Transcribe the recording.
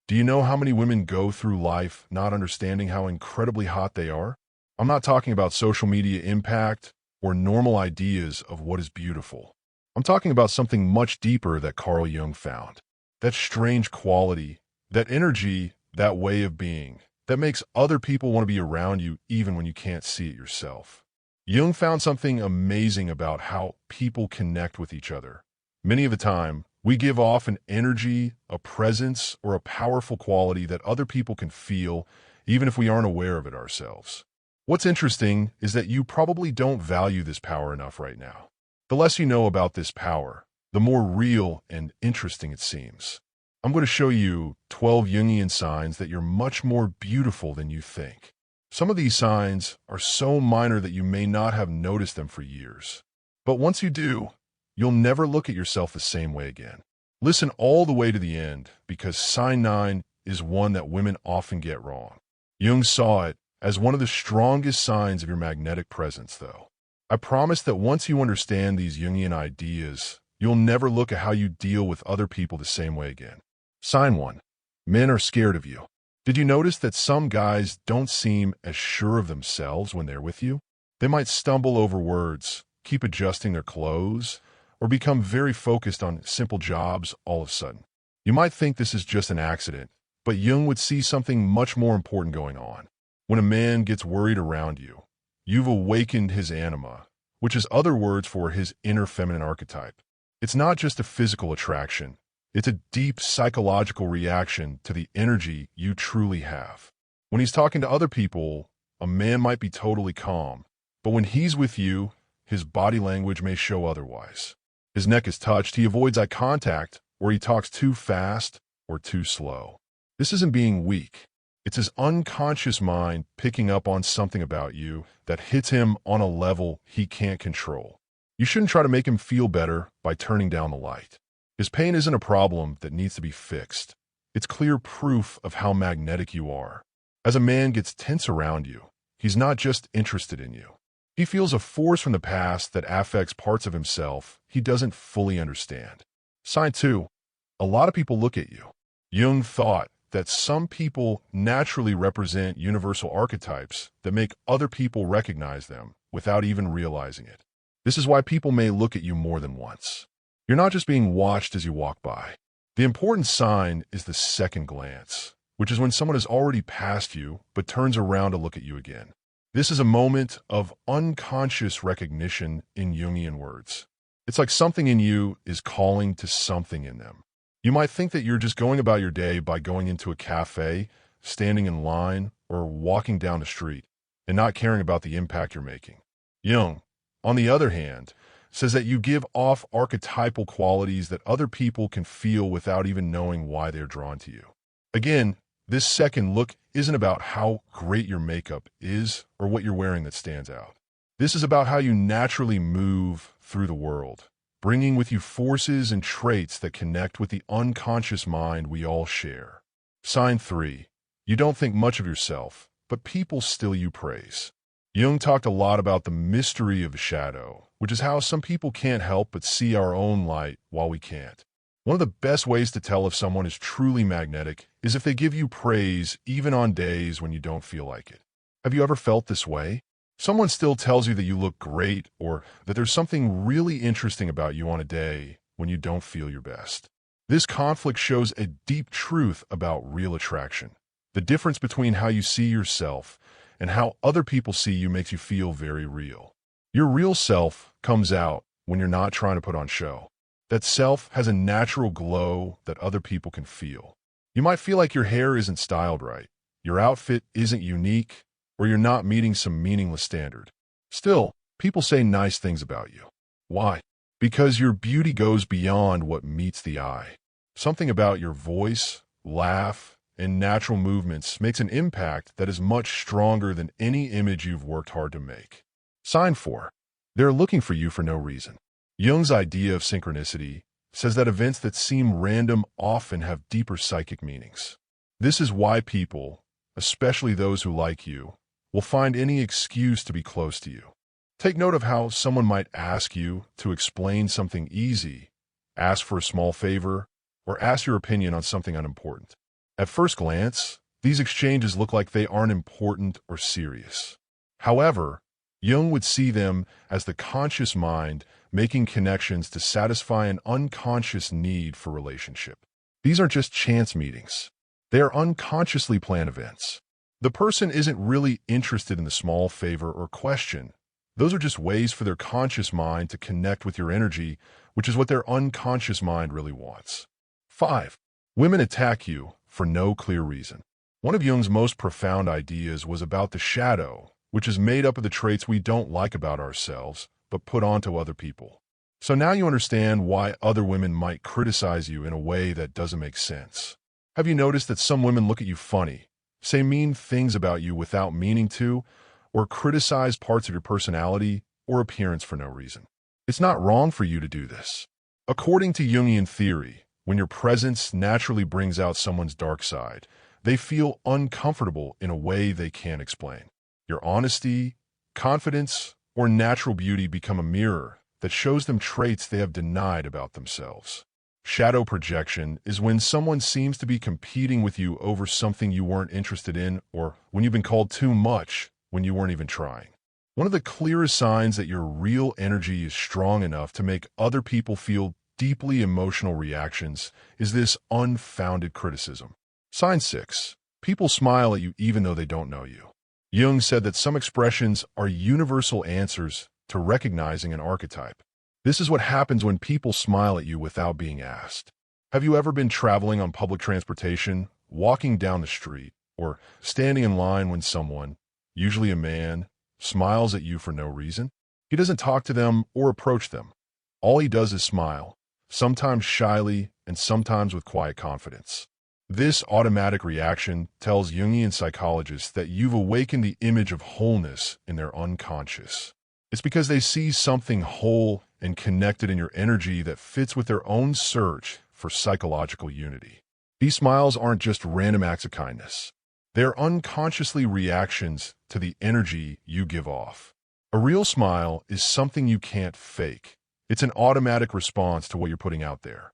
Do you know how many women go through life not understanding how incredibly hot they are? I'm not talking about social media impact or normal ideas of what is beautiful. I'm talking about something much deeper that Carl Jung found. That strange quality, that energy, that way of being, that makes other people want to be around you even when you can't see it yourself. Jung found something amazing about how people connect with each other. Many of the time, we give off an energy, a presence, or a powerful quality that other people can feel, even if we aren't aware of it ourselves. What's interesting is that you probably don't value this power enough right now. The less you know about this power, the more real and interesting it seems. I'm going to show you 12 Jungian signs that you're much more beautiful than you think. Some of these signs are so minor that you may not have noticed them for years. But once you do, you'll never look at yourself the same way again. Listen all the way to the end, because sign 9 is one that women often get wrong. Jung saw it as one of the strongest signs of your magnetic presence, though. I promise that once you understand these Jungian ideas, you'll never look at how you deal with other people the same way again. Sign 1. Men are scared of you. Did you notice that some guys don't seem as sure of themselves when they're with you? They might stumble over words, keep adjusting their clothes, or become very focused on simple jobs all of a sudden. You might think this is just an accident, but Jung would see something much more important going on. When a man gets worried around you, you've awakened his anima, which is other words for his inner feminine archetype. It's not just a physical attraction. It's a deep psychological reaction to the energy you truly have. When he's talking to other people, a man might be totally calm, but when he's with you, his body language may show otherwise. His neck is touched, he avoids eye contact, or he talks too fast or too slow. This isn't being weak. It's his unconscious mind picking up on something about you that hits him on a level he can't control. You shouldn't try to make him feel better by turning down the light. His pain isn't a problem that needs to be fixed. It's clear proof of how magnetic you are. As a man gets tense around you, he's not just interested in you. He feels a force from the past that affects parts of himself he doesn't fully understand. Sign 2. A lot of people look at you. Jung thought that some people naturally represent universal archetypes that make other people recognize them without even realizing it. This is why people may look at you more than once. You're not just being watched as you walk by. The important sign is the second glance, which is when someone has already passed you but turns around to look at you again. This is a moment of unconscious recognition in Jungian words. It's like something in you is calling to something in them. You might think that you're just going about your day by going into a cafe, standing in line, or walking down the street, and not caring about the impact you're making. Jung, on the other hand, says that you give off archetypal qualities that other people can feel without even knowing why they're drawn to you. Again, this second look isn't about how great your makeup is or what you're wearing that stands out. This is about how you naturally move through the world, bringing with you forces and traits that connect with the unconscious mind we all share. Sign 3. You don't think much of yourself, but people still you praise. Jung talked a lot about the mystery of the shadow, which is how some people can't help but see our own light while we can't. One of the best ways to tell if someone is truly magnetic is if they give you praise even on days when you don't feel like it. Have you ever felt this way? Someone still tells you that you look great or that there's something really interesting about you on a day when you don't feel your best. This conflict shows a deep truth about real attraction. The difference between how you see yourself and how other people see you makes you feel very real. Your real self comes out when you're not trying to put on show. That self has a natural glow that other people can feel. You might feel like your hair isn't styled right, your outfit isn't unique, or you're not meeting some meaningless standard. Still, people say nice things about you. Why? Because your beauty goes beyond what meets the eye. Something about your voice, laugh, and natural movements makes an impact that is much stronger than any image you've worked hard to make. Sign 4. They're looking for you for no reason. Jung's idea of synchronicity says that events that seem random often have deeper psychic meanings. This is why people, especially those who like you, will find any excuse to be close to you. Take note of how someone might ask you to explain something easy, ask for a small favor, or ask your opinion on something unimportant. At first glance, these exchanges look like they aren't important or serious. However, Jung would see them as the conscious mind making connections to satisfy an unconscious need for relationship. These aren't just chance meetings. They are unconsciously planned events. The person isn't really interested in the small favor or question. Those are just ways for their conscious mind to connect with your energy, which is what their unconscious mind really wants. 5. Women attack you for no clear reason. One of Jung's most profound ideas was about the shadow, which is made up of the traits we don't like about ourselves, but put onto other people. So now you understand why other women might criticize you in a way that doesn't make sense. Have you noticed that some women look at you funny, say mean things about you without meaning to, or criticize parts of your personality or appearance for no reason? It's not wrong for you to do this. According to Jungian theory, when your presence naturally brings out someone's dark side, they feel uncomfortable in a way they can't explain. Your honesty, confidence, or natural beauty become a mirror that shows them traits they have denied about themselves. Shadow projection is when someone seems to be competing with you over something you weren't interested in, or when you've been called too much when you weren't even trying. One of the clearest signs that your real energy is strong enough to make other people feel deeply emotional reactions is this unfounded criticism. Sign 6. People smile at you even though they don't know you. Jung said that some expressions are universal answers to recognizing an archetype. This is what happens when people smile at you without being asked. Have you ever been traveling on public transportation, walking down the street, or standing in line when someone, usually a man, smiles at you for no reason? He doesn't talk to them or approach them. All he does is smile, sometimes shyly and sometimes with quiet confidence. This automatic reaction tells Jungian psychologists that you've awakened the image of wholeness in their unconscious. It's because they see something whole and connected in your energy that fits with their own search for psychological unity. These smiles aren't just random acts of kindness. They're unconsciously reactions to the energy you give off. A real smile is something you can't fake. It's an automatic response to what you're putting out there.